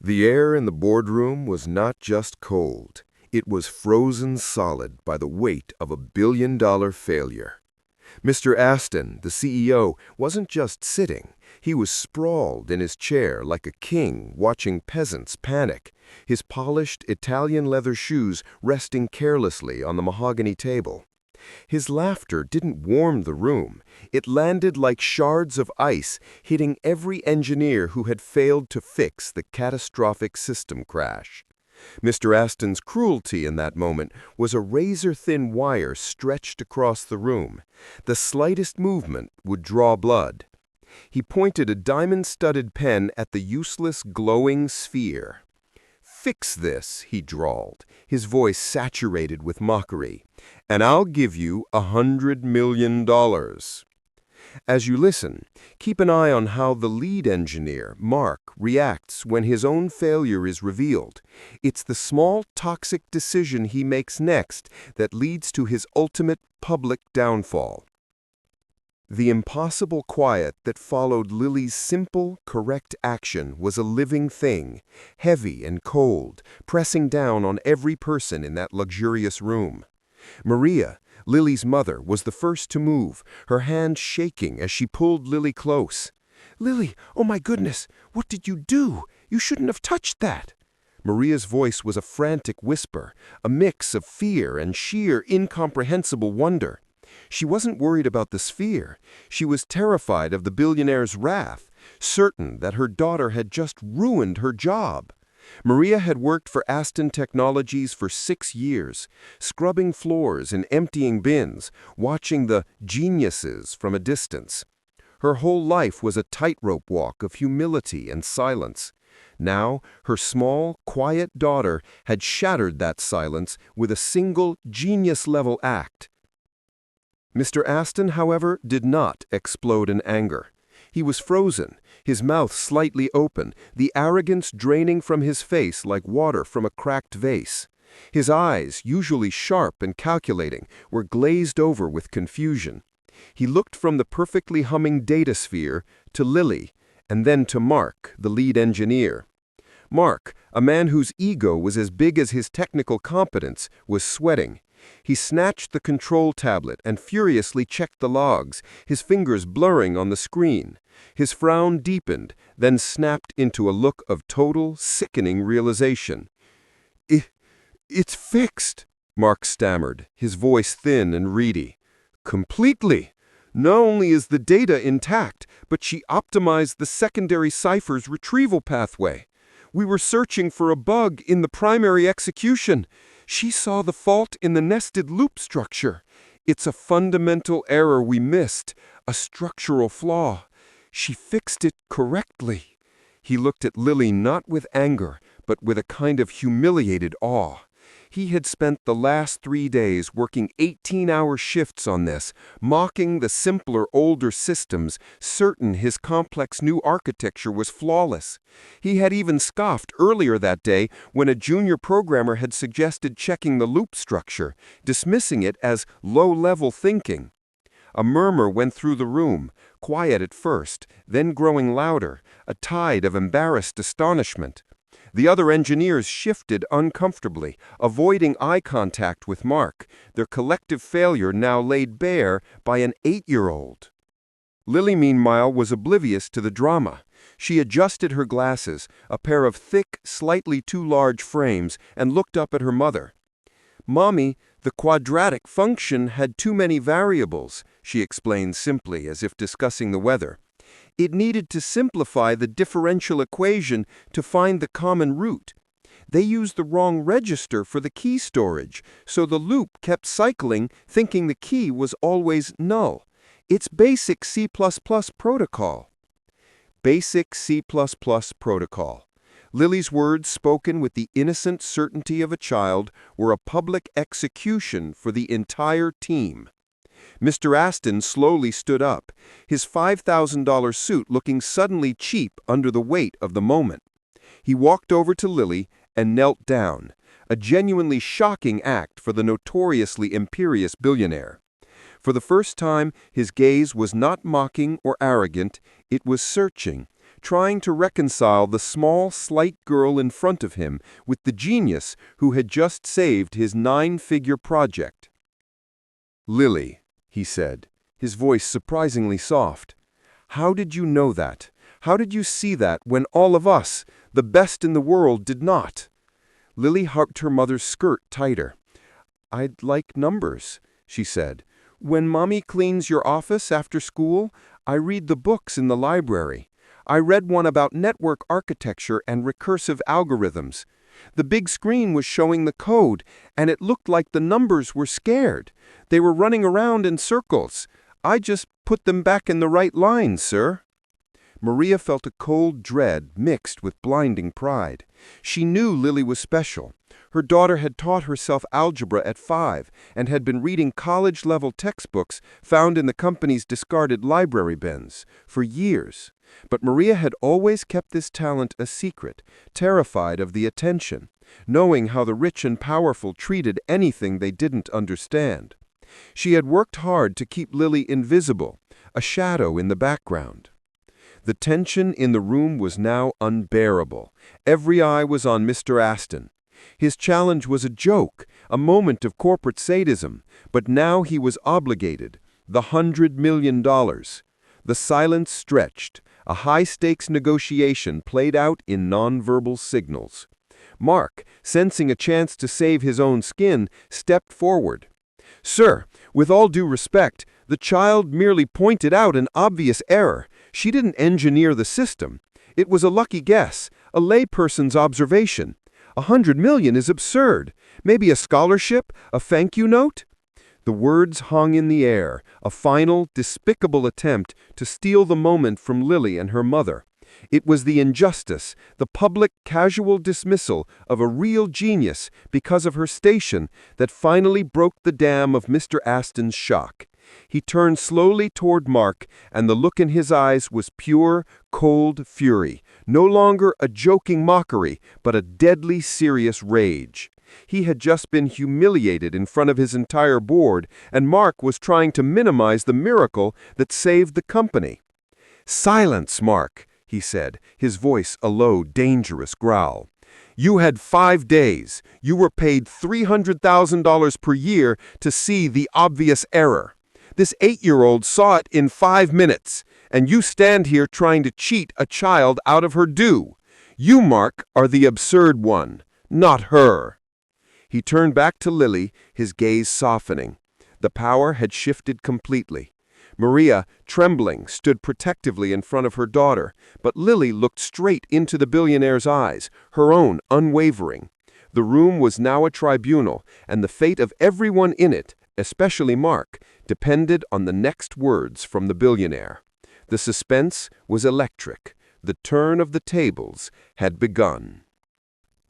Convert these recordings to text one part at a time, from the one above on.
The air in the boardroom was not just cold. It was frozen solid by the weight of a billion-dollar failure. Mr. Aston, the CEO, wasn't just sitting. He was sprawled in his chair like a king watching peasants panic, his polished Italian leather shoes resting carelessly on the mahogany table. His laughter didn't warm the room. It landed like shards of ice, hitting every engineer who had failed to fix the catastrophic system crash. Mr. Aston's cruelty in that moment was a razor-thin wire stretched across the room. The slightest movement would draw blood. He pointed a diamond-studded pen at the useless glowing sphere. "Fix this," he drawled, his voice saturated with mockery, "and I'll give you $100 million. As you listen, keep an eye on how the lead engineer, Mark, reacts when his own failure is revealed. It's the small, toxic decision he makes next that leads to his ultimate public downfall. The impossible quiet that followed Lily's simple, correct action was a living thing, heavy and cold, pressing down on every person in that luxurious room. Maria, Lily's mother, was the first to move, her hand shaking as she pulled Lily close. "Lily, oh my goodness, what did you do? You shouldn't have touched that." Maria's voice was a frantic whisper, a mix of fear and sheer incomprehensible wonder. She wasn't worried about the sphere. She was terrified of the billionaire's wrath, certain that her daughter had just ruined her job. Maria had worked for Aston Technologies for 6 years, scrubbing floors and emptying bins, watching the geniuses from a distance. Her whole life was a tightrope walk of humility and silence. Now, her small, quiet daughter had shattered that silence with a single genius-level act. Mr. Aston, however, did not explode in anger. He was frozen, his mouth slightly open, the arrogance draining from his face like water from a cracked vase. His eyes, usually sharp and calculating, were glazed over with confusion. He looked from the perfectly humming data sphere to Lily, and then to Mark, the lead engineer. Mark, a man whose ego was as big as his technical competence, was sweating. He snatched the control tablet and furiously checked the logs, his fingers blurring on the screen. His frown deepened, then snapped into a look of total, sickening realization. It's fixed," Mark stammered, his voice thin and reedy. "Completely. Not only is the data intact, but she optimized the secondary cipher's retrieval pathway. We were searching for a bug in the primary execution. She saw the fault in the nested loop structure. It's a fundamental error we missed, a structural flaw. She fixed it correctly." He looked at Lily not with anger, but with a kind of humiliated awe. He had spent the last 3 days working 18-hour shifts on this, mocking the simpler, older systems, certain his complex new architecture was flawless. He had even scoffed earlier that day when a junior programmer had suggested checking the loop structure, dismissing it as low-level thinking. A murmur went through the room, quiet at first, then growing louder, a tide of embarrassed astonishment. The other engineers shifted uncomfortably, avoiding eye contact with Mark, their collective failure now laid bare by an 8-year-old. Lily, meanwhile, was oblivious to the drama. She adjusted her glasses, a pair of thick, slightly too large frames, and looked up at her mother. "Mommy, the quadratic function had too many variables," she explained simply, as if discussing the weather. "It needed to simplify the differential equation to find the common root. They used the wrong register for the key storage, so the loop kept cycling, thinking the key was always null. It's basic C++ protocol." Basic C++ protocol. Lily's words, spoken with the innocent certainty of a child, were a public execution for the entire team. Mr. Aston slowly stood up, his $5,000 suit looking suddenly cheap under the weight of the moment. He walked over to Lily and knelt down, a genuinely shocking act for the notoriously imperious billionaire. For the first time, his gaze was not mocking or arrogant, it was searching, trying to reconcile the small, slight girl in front of him with the genius who had just saved his 9-figure project. "Lily," he said, his voice surprisingly soft, "how did you know that? How did you see that when all of us, the best in the world, did not?" Lily hugged her mother's skirt tighter. "I'd like numbers," she said. "When Mommy cleans your office after school, I read the books in the library. I read one about network architecture and recursive algorithms. The big screen was showing the code, and it looked like the numbers were scared. They were running around in circles. I just put them back in the right lines, sir." Maria felt a cold dread mixed with blinding pride. She knew Lily was special. Her daughter had taught herself algebra at 5 and had been reading college-level textbooks found in the company's discarded library bins for years. But Maria had always kept this talent a secret, terrified of the attention, knowing how the rich and powerful treated anything they didn't understand. She had worked hard to keep Lily invisible, a shadow in the background. The tension in the room was now unbearable. Every eye was on Mr. Aston. His challenge was a joke, a moment of corporate sadism, but now he was obligated. The $100 million. The silence stretched. A high-stakes negotiation played out in nonverbal signals. Mark, sensing a chance to save his own skin, stepped forward. "Sir, with all due respect, the child merely pointed out an obvious error. She didn't engineer the system. It was a lucky guess, a layperson's observation. $100 million is absurd. Maybe a scholarship, a thank you note?" The words hung in the air, a final, despicable attempt to steal the moment from Lily and her mother. It was the injustice, the public casual dismissal of a real genius because of her station that finally broke the dam of Mr. Aston's shock. He turned slowly toward Mark, and the look in his eyes was pure, cold fury, no longer a joking mockery, but a deadly serious rage. He had just been humiliated in front of his entire board, and Mark was trying to minimize the miracle that saved the company. "Silence, Mark," he said, his voice a low, dangerous growl. "You had 5 days. You were paid $300,000 per year to see the obvious error. This 8-year-old saw it in 5 minutes, and you stand here trying to cheat a child out of her due. You, Mark, are the absurd one, not her." He turned back to Lily, his gaze softening. The power had shifted completely. Maria, trembling, stood protectively in front of her daughter, but Lily looked straight into the billionaire's eyes, her own unwavering. The room was now a tribunal, and the fate of everyone in it, especially Mark, depended on the next words from the billionaire. The suspense was electric. The turn of the tables had begun.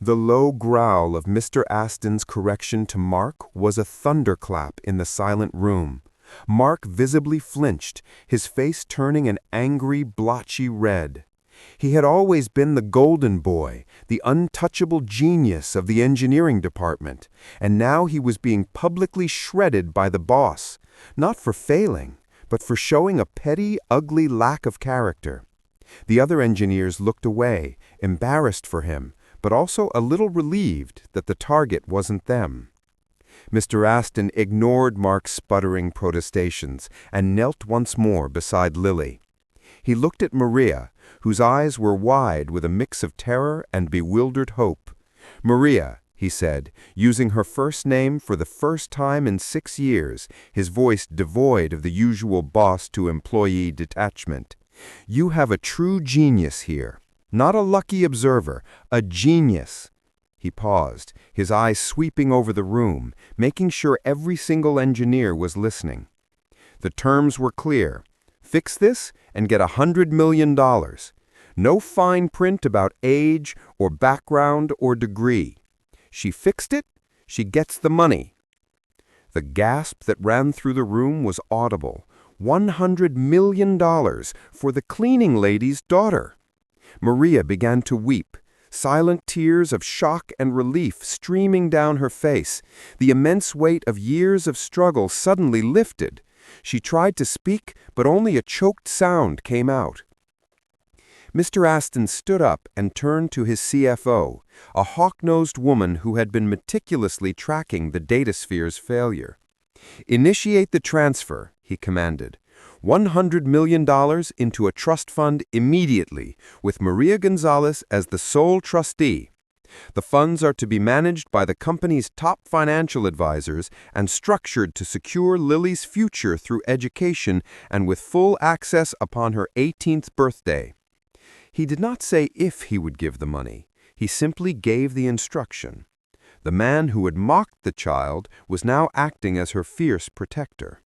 The low growl of Mr. Aston's correction to Mark was a thunderclap in the silent room. Mark visibly flinched, his face turning an angry, blotchy red. He had always been the golden boy, the untouchable genius of the engineering department, and now he was being publicly shredded by the boss, not for failing, but for showing a petty, ugly lack of character. The other engineers looked away, embarrassed for him, but also a little relieved that the target wasn't them. Mr. Aston ignored Mark's sputtering protestations and knelt once more beside Lily. He looked at Maria, whose eyes were wide with a mix of terror and bewildered hope. "Maria," he said, using her first name for the first time in 6 years, his voice devoid of the usual boss-to-employee detachment, "you have a true genius here. Not a lucky observer, a genius." He paused, his eyes sweeping over the room, making sure every single engineer was listening. The terms were clear. Fix this and get $100 million. No fine print about age or background or degree. She fixed it, she gets the money. The gasp that ran through the room was audible. $100 million for the cleaning lady's daughter. Maria began to weep, silent tears of shock and relief streaming down her face. The immense weight of years of struggle suddenly lifted. She tried to speak, but only a choked sound came out. Mr. Aston stood up and turned to his CFO, a hawk-nosed woman who had been meticulously tracking the datasphere's failure. "Initiate the transfer," he commanded. $100 million into a trust fund immediately, with Maria Gonzalez as the sole trustee. The funds are to be managed by the company's top financial advisors and structured to secure Lily's future through education and with full access upon her 18th birthday. He did not say if he would give the money. He simply gave the instruction. The man who had mocked the child was now acting as her fierce protector.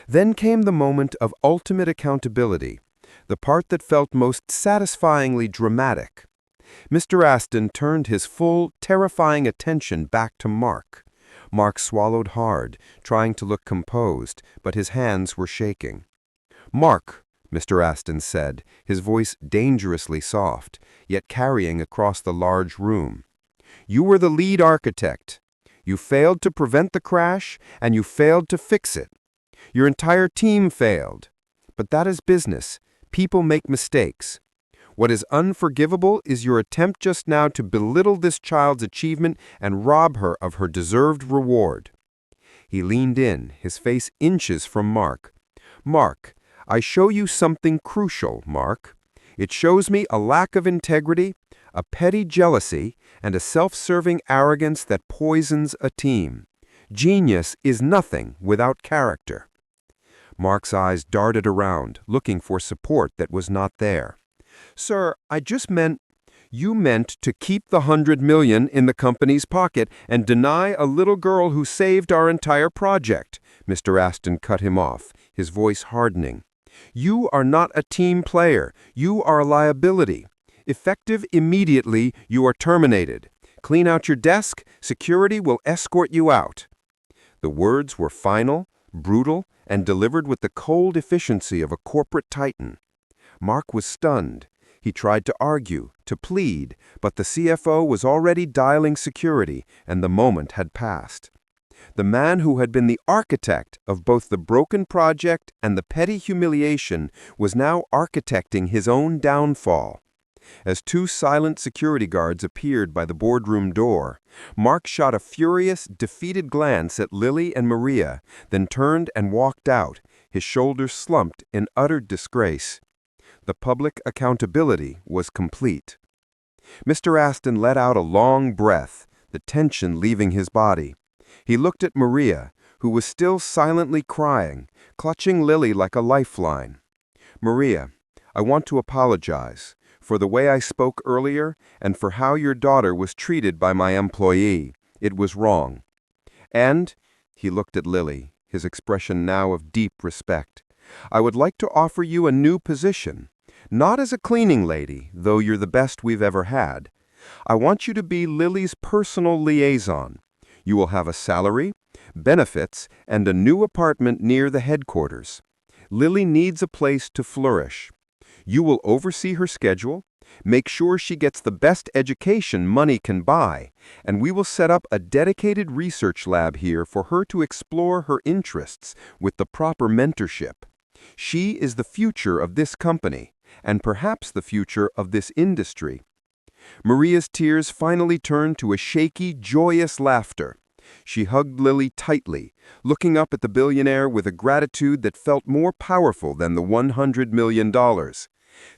Then came the moment of ultimate accountability, the part that felt most satisfyingly dramatic. Mr. Aston turned his full, terrifying attention back to Mark. Mark swallowed hard, trying to look composed, but his hands were shaking. "Mark," Mr. Aston said, his voice dangerously soft, yet carrying across the large room. "You were the lead architect. You failed to prevent the crash, and you failed to fix it. Your entire team failed. But that is business. People make mistakes. What is unforgivable is your attempt just now to belittle this child's achievement and rob her of her deserved reward." He leaned in, his face inches from Mark. "Mark, I show you something crucial, Mark. It shows me a lack of integrity, a petty jealousy, and a self-serving arrogance that poisons a team. Genius is nothing without character." Mark's eyes darted around, looking for support that was not there. "Sir, I just meant—" "You meant to keep the $100 million in the company's pocket and deny a little girl who saved our entire project," Mr. Aston cut him off, his voice hardening. "You are not a team player. You are a liability. Effective immediately, you are terminated. Clean out your desk. Security will escort you out." The words were final, brutal, and delivered with the cold efficiency of a corporate titan. Mark was stunned. He tried to argue, to plead, but the CFO was already dialing security, and the moment had passed. The man who had been the architect of both the broken project and the petty humiliation was now architecting his own downfall. As two silent security guards appeared by the boardroom door, Mark shot a furious, defeated glance at Lily and Maria, then turned and walked out, his shoulders slumped in utter disgrace. The public accountability was complete. Mr. Aston let out a long breath, the tension leaving his body. He looked at Maria, who was still silently crying, clutching Lily like a lifeline. "Maria, I want to apologize for the way I spoke earlier and for how your daughter was treated by my employee. It was wrong. And," he looked at Lily, his expression now of deep respect, "I would like to offer you a new position. Not as a cleaning lady, though you're the best we've ever had. I want you to be Lily's personal liaison. You will have a salary, benefits, and a new apartment near the headquarters. Lily needs a place to flourish. You will oversee her schedule, make sure she gets the best education money can buy, and we will set up a dedicated research lab here for her to explore her interests with the proper mentorship. She is the future of this company, and perhaps the future of this industry." Maria's tears finally turned to a shaky, joyous laughter. She hugged Lily tightly, looking up at the billionaire with a gratitude that felt more powerful than the $100 million.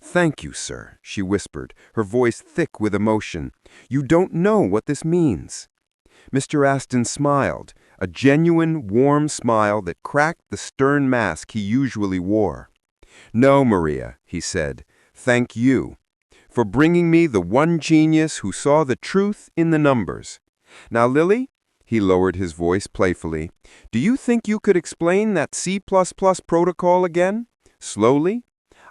"Thank you, sir," she whispered, her voice thick with emotion. "You don't know what this means." Mr. Aston smiled, a genuine, warm smile that cracked the stern mask he usually wore. "No, Maria," he said, "thank you for bringing me the one genius who saw the truth in the numbers. Now, Lily," he lowered his voice playfully, "do you think you could explain that C++ protocol again? Slowly?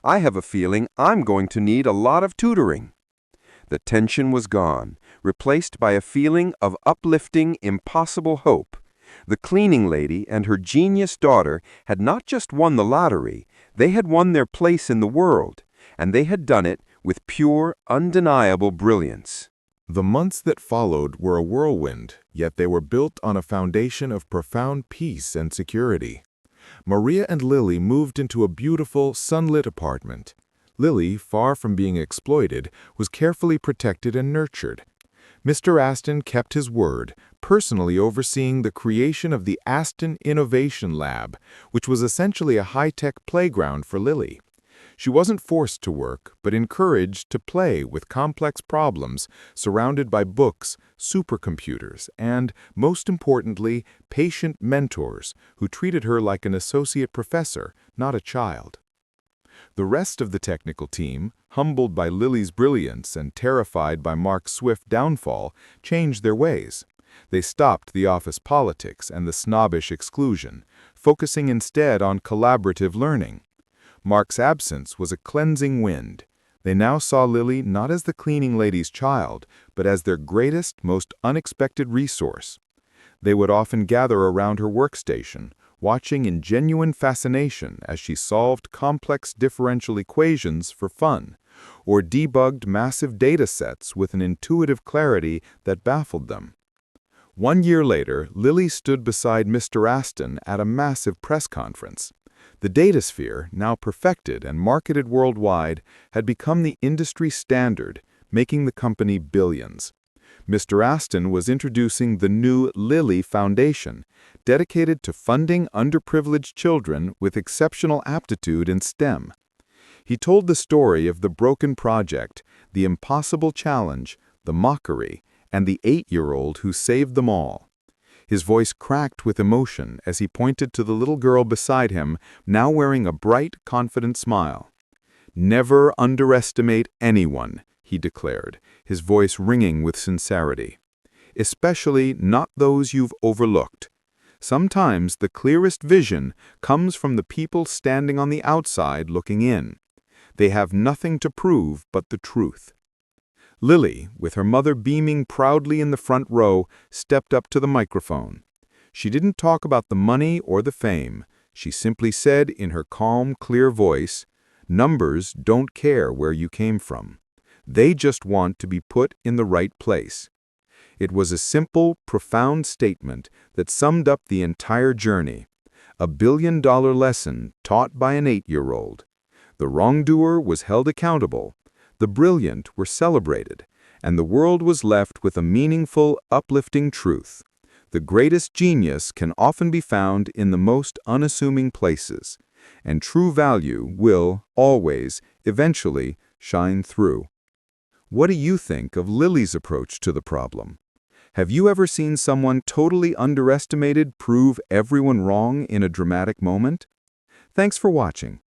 I have a feeling I'm going to need a lot of tutoring." The tension was gone, replaced by a feeling of uplifting, impossible hope. The cleaning lady and her genius daughter had not just won the lottery, they had won their place in the world, and they had done it with pure, undeniable brilliance. The months that followed were a whirlwind, yet they were built on a foundation of profound peace and security. Maria and Lily moved into a beautiful, sunlit apartment. Lily, far from being exploited, was carefully protected and nurtured. Mr. Aston kept his word, personally overseeing the creation of the Aston Innovation Lab, which was essentially a high-tech playground for Lily. She wasn't forced to work, but encouraged to play with complex problems, surrounded by books, supercomputers, and, most importantly, patient mentors who treated her like an associate professor, not a child. The rest of the technical team, humbled by Lily's brilliance and terrified by Mark's swift downfall, changed their ways. They stopped the office politics and the snobbish exclusion, focusing instead on collaborative learning. Mark's absence was a cleansing wind. They now saw Lily not as the cleaning lady's child, but as their greatest, most unexpected resource. They would often gather around her workstation, watching in genuine fascination as she solved complex differential equations for fun, or debugged massive data sets with an intuitive clarity that baffled them. 1 year later, Lily stood beside Mr. Aston at a massive press conference. The datasphere, now perfected and marketed worldwide, had become the industry standard, making the company billions. Mr. Aston was introducing the new Lily Foundation, dedicated to funding underprivileged children with exceptional aptitude in STEM. He told the story of the broken project, the impossible challenge, the mockery, and the 8-year-old who saved them all. His voice cracked with emotion as he pointed to the little girl beside him, now wearing a bright, confident smile. "Never underestimate anyone," he declared, his voice ringing with sincerity. "Especially not those you've overlooked. Sometimes the clearest vision comes from the people standing on the outside looking in. They have nothing to prove but the truth." Lily, with her mother beaming proudly in the front row, stepped up to the microphone. She didn't talk about the money or the fame. She simply said in her calm, clear voice, "Numbers don't care where you came from. They just want to be put in the right place." It was a simple, profound statement that summed up the entire journey. A billion-dollar lesson taught by an 8-year-old. The wrongdoer was held accountable. The brilliant were celebrated, and the world was left with a meaningful, uplifting truth. The greatest genius can often be found in the most unassuming places, and true value will, always, eventually, shine through. What do you think of Lily's approach to the problem? Have you ever seen someone totally underestimated prove everyone wrong in a dramatic moment? Thanks for watching.